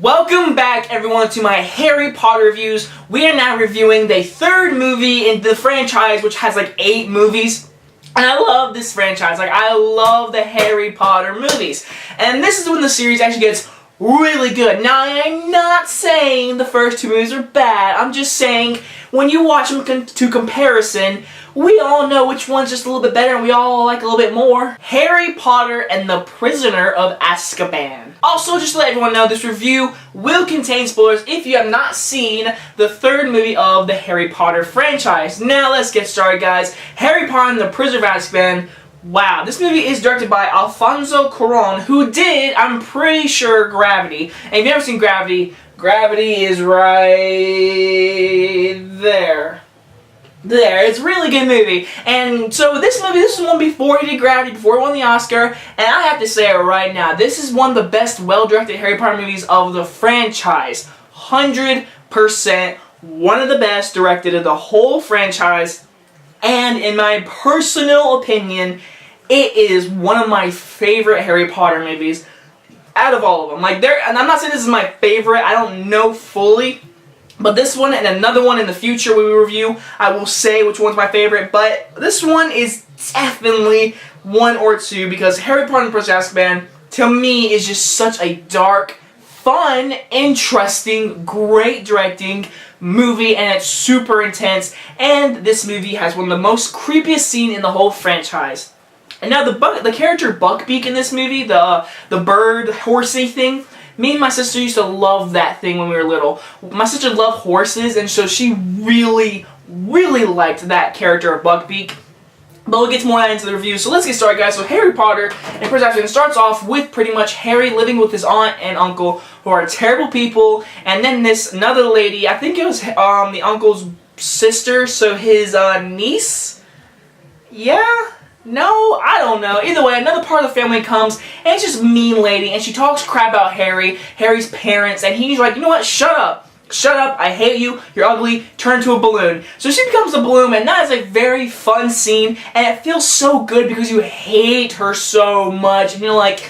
Welcome back, everyone, to my Harry Potter reviews. We are now reviewing the third movie in the franchise, which has like 8 movies. And I love this franchise. I love the Harry Potter movies. And this is when the series actually gets really good. Now, I'm not saying the first 2 movies are bad. I'm just saying when you watch them to comparison, we all know which one's just a little bit better and we all like a little bit more. Harry Potter and the Prisoner of Azkaban. Also, just to let everyone know, this review will contain spoilers if you have not seen the third movie of the Harry Potter franchise. Now, let's get started, guys. Harry Potter and the Prisoner of Azkaban. Wow, this movie is directed by Alfonso Cuarón, who did, I'm pretty sure, Gravity. And if you've never seen Gravity, Gravity is right there. It's a really good movie. And so this is one before he did Gravity, before he won the Oscar. And I have to say it right now, this is one of the best well-directed Harry Potter movies of the franchise. 100%, one of the best directed of the whole franchise. And in my personal opinion, it is one of my favorite Harry Potter movies out of all of them. And I'm not saying this is my favorite, I don't know fully. But this one and another one in the future we will review, I will say which one's my favorite. But this one is definitely 1 or 2 because Harry Potter and the Prisoner of Azkaban, to me, is just such a dark, fun, interesting, great directing movie, and it's super intense. And this movie has one of the most creepiest scenes in the whole franchise. And now the character Buckbeak in this movie, the bird horsey thing, me and my sister used to love that thing when we were little. My sister loved horses, and so she really liked that character of Buckbeak. But we'll get more into the review, so let's get started, guys. So Harry Potter and Prisoner of Azkaban starts off with pretty much Harry living with his aunt and uncle, who are terrible people, and then this another lady, I think it was the uncle's sister, so his niece? Yeah? No, I don't know. Either way, another part of the family comes, and it's just mean lady, and she talks crap about Harry's parents, and he's like, you know what, shut up. Shut up, I hate you, you're ugly, turn to a balloon. So she becomes a balloon, and that is a very fun scene, and it feels so good because you hate her so much, and you're like,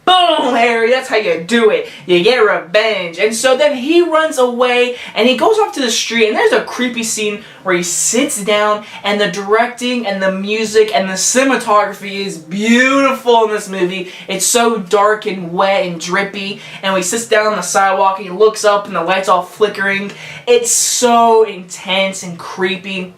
boom, Harry, that's how you do it. You get revenge. And so then he runs away, and he goes off to the street, and there's a creepy scene where he sits down, and the directing, and the music, and the cinematography is beautiful in this movie. It's so dark, and wet, and drippy, and he sits down on the sidewalk, and he looks up, and the light's all flickering. It's so intense and creepy.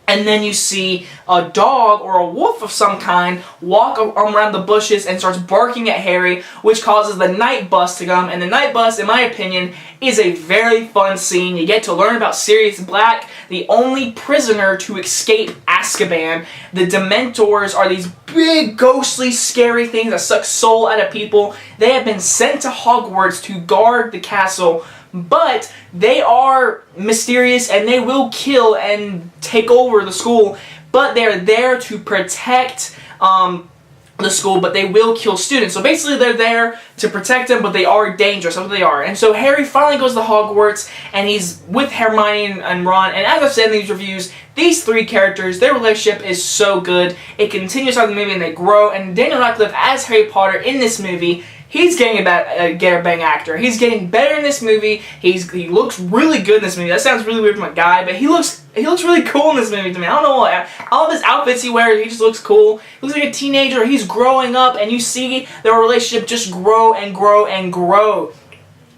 And then you see a dog or a wolf of some kind walk around the bushes and starts barking at Harry, which causes the night bus to come. And the night bus, in my opinion, is a very fun scene. You get to learn about Sirius Black, the only prisoner to escape Azkaban. The Dementors are these big, ghostly, scary things that suck soul out of people. They have been sent to Hogwarts to guard the castle, but they are mysterious and they will kill and take over the school, but they're there to protect the school, but they will kill students. So basically they're there to protect them, but they are dangerous. That's what they are. And so Harry finally goes to Hogwarts, and he's with Hermione and Ron, and as I've said in these reviews, these 3 characters, their relationship is so good. It continues on the movie and they grow, and Daniel Radcliffe as Harry Potter in this movie, he's getting a bang actor. He's getting better in this movie. He looks really good in this movie. That sounds really weird from a guy, but he looks really cool in this movie to me. I don't know why. All of his outfits he wears, he just looks cool. He looks like a teenager. He's growing up, and you see their relationship just grow and grow and grow.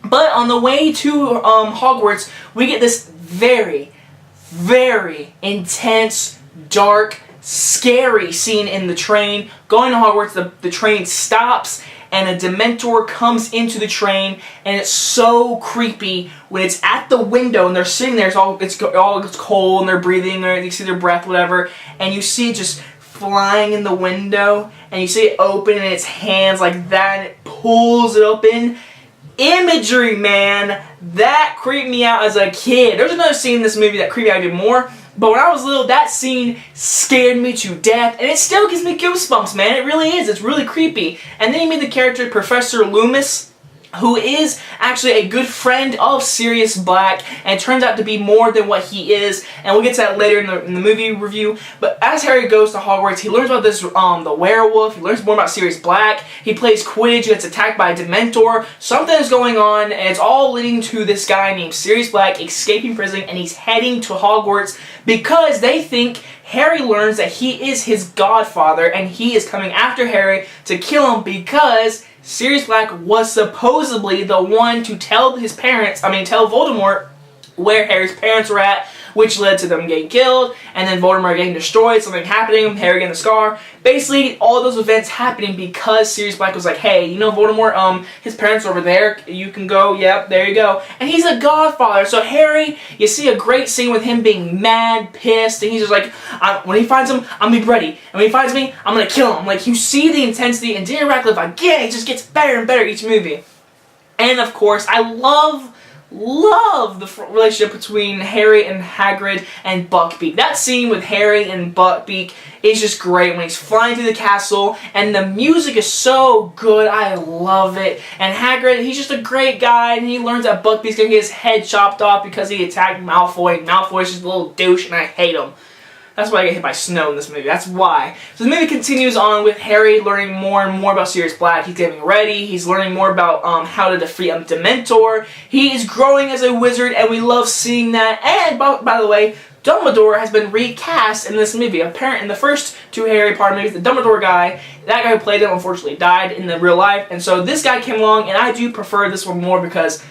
But on the way to Hogwarts, we get this very intense, dark, scary scene in the train. Going to Hogwarts, the train stops, and a Dementor comes into the train, and it's so creepy when it's at the window and they're sitting there. It's cold and they're breathing, or you see their breath, whatever, and you see it just flying in the window, and you see it open in its hands like that, and it pulls it open. Imagery, man, that creeped me out as a kid. There's another scene in this movie that creeped me out even more. But when I was little, that scene scared me to death, and it still gives me goosebumps, man. It really is. It's really creepy. And then you meet the character Professor Loomis, who is actually a good friend of Sirius Black and turns out to be more than what he is, and we'll get to that later in the movie review. But as Harry goes to Hogwarts, he learns about this the werewolf, he learns more about Sirius Black, he plays Quidditch, gets attacked by a Dementor, something is going on, and it's all leading to this guy named Sirius Black escaping prison, and he's heading to Hogwarts because they think Harry learns that he is his godfather, and he is coming after Harry to kill him because Sirius Black was supposedly the one to tell tell Voldemort where Harry's parents were at, which led to them getting killed, and then Voldemort getting destroyed, something happening, Harry getting the scar. Basically, all those events happening because Sirius Black was like, hey, you know Voldemort, his parents are over there, you can go, yep, there you go. And he's a godfather, so Harry, you see a great scene with him being mad, pissed, and he's just like, when he finds him, I'm gonna be ready. And when he finds me, I'm gonna kill him. Like, you see the intensity, and Daniel Radcliffe, again, it just gets better and better each movie. And of course, I love the relationship between Harry and Hagrid and Buckbeak. That scene with Harry and Buckbeak is just great when he's flying through the castle, and the music is so good. I love it. And Hagrid, he's just a great guy, and he learns that Buckbeak's gonna get his head chopped off because he attacked Malfoy, and Malfoy's just a little douche, and I hate him. That's why I get hit by snow in this movie. That's why. So the movie continues on with Harry learning more and more about Sirius Black. He's getting ready. He's learning more about how to defeat a Dementor. He is growing as a wizard, and we love seeing that. And, by the way, Dumbledore has been recast in this movie. Apparently, in the first two Harry Potter movies, the Dumbledore guy, that guy who played him, unfortunately died in the real life. And so this guy came along, and I do prefer this one more because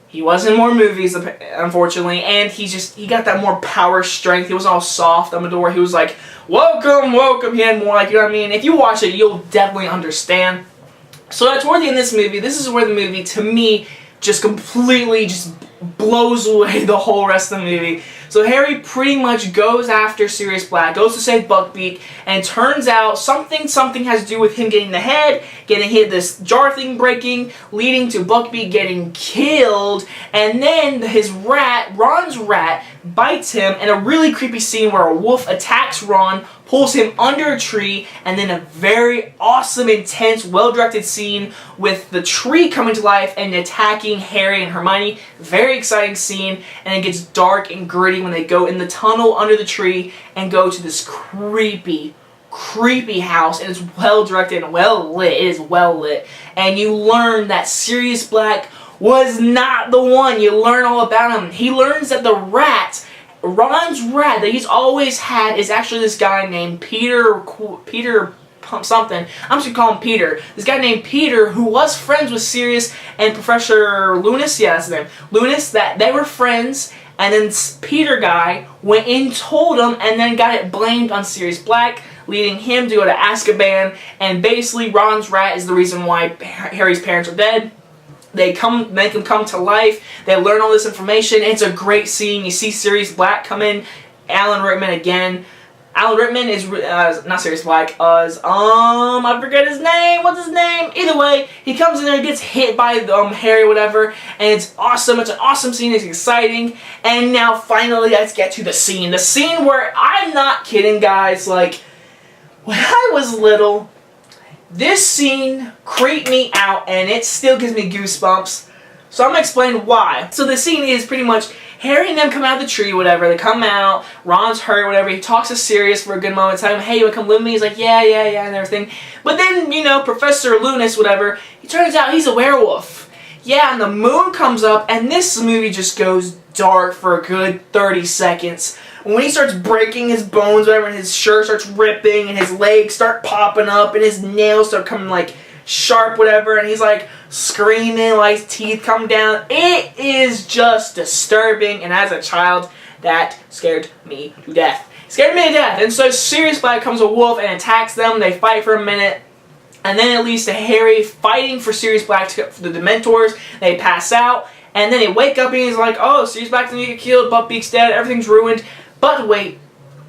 he was in more movies, unfortunately, and he got that more power strength. He wasn't all soft, Dumbledore. He was like, welcome, welcome. He had more, like, you know what I mean? If you watch it, you'll definitely understand. So toward the end of this movie, this is where the movie, to me, just completely just blows away the whole rest of the movie. So Harry pretty much goes after Sirius Black, goes to save Buckbeak, and it turns out something has to do with him getting the head, getting hit, this jar thing breaking, leading to Buckbeak getting killed, and then his rat, Ron's rat, bites him in a really creepy scene where a wolf attacks Ron, pulls him under a tree, and then a very awesome, intense, well-directed scene with the tree coming to life and attacking Harry and Hermione. Very exciting scene, and it gets dark and gritty when they go in the tunnel under the tree and go to this creepy house, and it's well-directed and well-lit. It is well-lit. And you learn that Sirius Black was not the one. You learn all about him. He learns that the rat, Ron's rat that he's always had, is actually this guy named Peter something. I'm just gonna call him Peter. This guy named Peter, who was friends with Sirius and Professor Lunas, yeah, that's his name, Lunas, that they were friends, and then Peter guy went in, told him, and then got it blamed on Sirius Black, leading him to go to Azkaban, and basically Ron's rat is the reason why Harry's parents are dead. They make him come to life. They learn all this information. It's a great scene. You see Sirius Black come in. Alan Rickman again. Alan Rickman is not Sirius Black. I forget his name. What's his name? Either way, he comes in there and gets hit by Harry, whatever, and it's awesome. It's an awesome scene. It's exciting. And now finally, let's get to the scene. The scene where, I'm not kidding, guys. Like, when I was little, this scene creeped me out, and it still gives me goosebumps. So I'm going to explain why. So the scene is pretty much Harry and them come out of the tree, whatever. They come out, Ron's hurt, whatever. He talks to Sirius for a good moment, telling him, hey, you want to come live with me? He's like, yeah, and everything. But then, you know, Professor Lunas, whatever, he turns out he's a werewolf. Yeah, and the moon comes up, and this movie just goes dark for a good 30 seconds. When he starts breaking his bones, whatever, and his shirt starts ripping, and his legs start popping up, and his nails start coming, like, sharp, whatever, and he's, like, screaming, like, his teeth come down. It is just disturbing, and as a child, that scared me to death. Scared me to death. And so Sirius Black comes a wolf and attacks them. They fight for a minute. And then it leads to Harry fighting for Sirius Black for the Dementors. They pass out. And then they wake up and he's like, oh, Sirius Black's gonna get killed. Buckbeak's dead. Everything's ruined. But wait.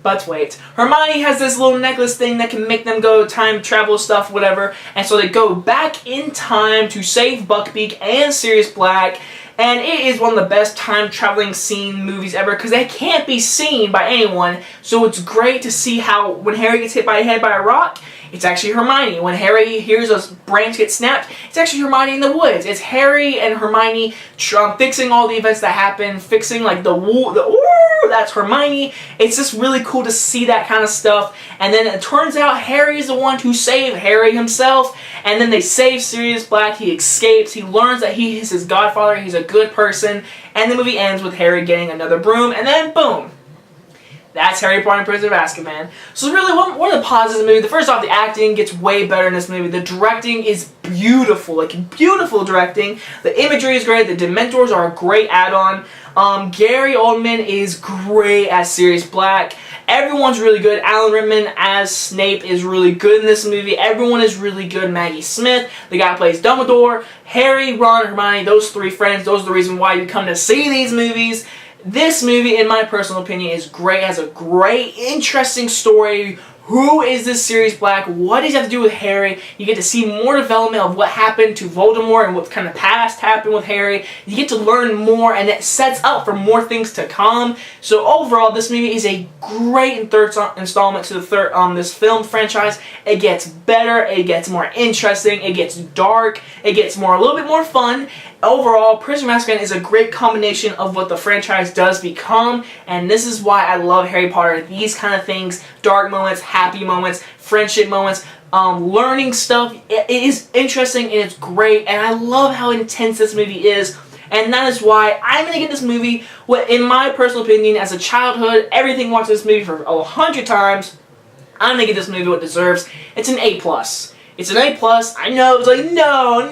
Hermione has this little necklace thing that can make them go time travel stuff, whatever. And so they go back in time to save Buckbeak and Sirius Black. And it is one of the best time-traveling scene movies ever because they can't be seen by anyone. So it's great to see how when Harry gets hit by a rock, It's actually Hermione. When Harry hears a branch get snapped, it's actually Hermione in the woods. It's Harry and Hermione fixing all the events that happen, fixing like that's Hermione. It's just really cool to see that kind of stuff. And then it turns out Harry is the one who saved Harry himself. And then they save Sirius Black. He escapes. He learns that he is his godfather. He's a good person. And the movie ends with Harry getting another broom. And then boom. That's Harry Potter and Prisoner of Azkaban. So really, one of the positives of the movie, first off, the acting gets way better in this movie. The directing is beautiful, like beautiful directing. The imagery is great. The Dementors are a great add-on. Gary Oldman is great as Sirius Black. Everyone's really good. Alan Rickman as Snape is really good in this movie. Everyone is really good. Maggie Smith, the guy who plays Dumbledore, Harry, Ron, and Hermione, those three friends, those are the reason why you come to see these movies. This movie, in my personal opinion, is great. It has a great, interesting story. Who is this Sirius Black? What does it have to do with Harry? You get to see more development of what happened to Voldemort and what kind of past happened with Harry. You get to learn more, and it sets up for more things to come. So overall, this movie is a great third installment to this film franchise. It gets better. It gets more interesting. It gets dark. It gets a little bit more fun. Overall, Prisoner of Azkaban is a great combination of what the franchise does become, and this is why I love Harry Potter. These kind of things, dark moments, happy moments, friendship moments, learning stuff. It is interesting and it's great, and I love how intense this movie is. And that is why I'm going to give this movie, what in my personal opinion, as a childhood, everything watched this movie for 100 times, I'm going to give this movie what it deserves. It's an A+. It's an A+. I know, it's like, no.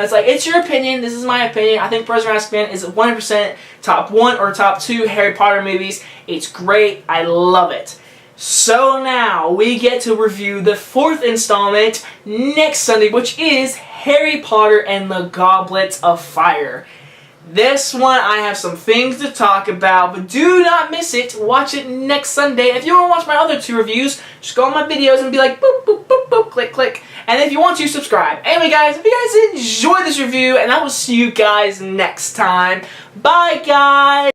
It's like, it's your opinion. This is my opinion. I think Prisoner of Azkaban is 100% top 1 or top 2 Harry Potter movies. It's great. I love it. So now, we get to review the 4th installment next Sunday, which is Harry Potter and the Goblet of Fire. This one, I have some things to talk about, but do not miss it. Watch it next Sunday. If you want to watch my other 2 reviews, just go on my videos and be like, boop, boop, boop, boop, click, click. And if you want to, subscribe. Anyway, guys, if you guys enjoyed this review, and I will see you guys next time. Bye, guys!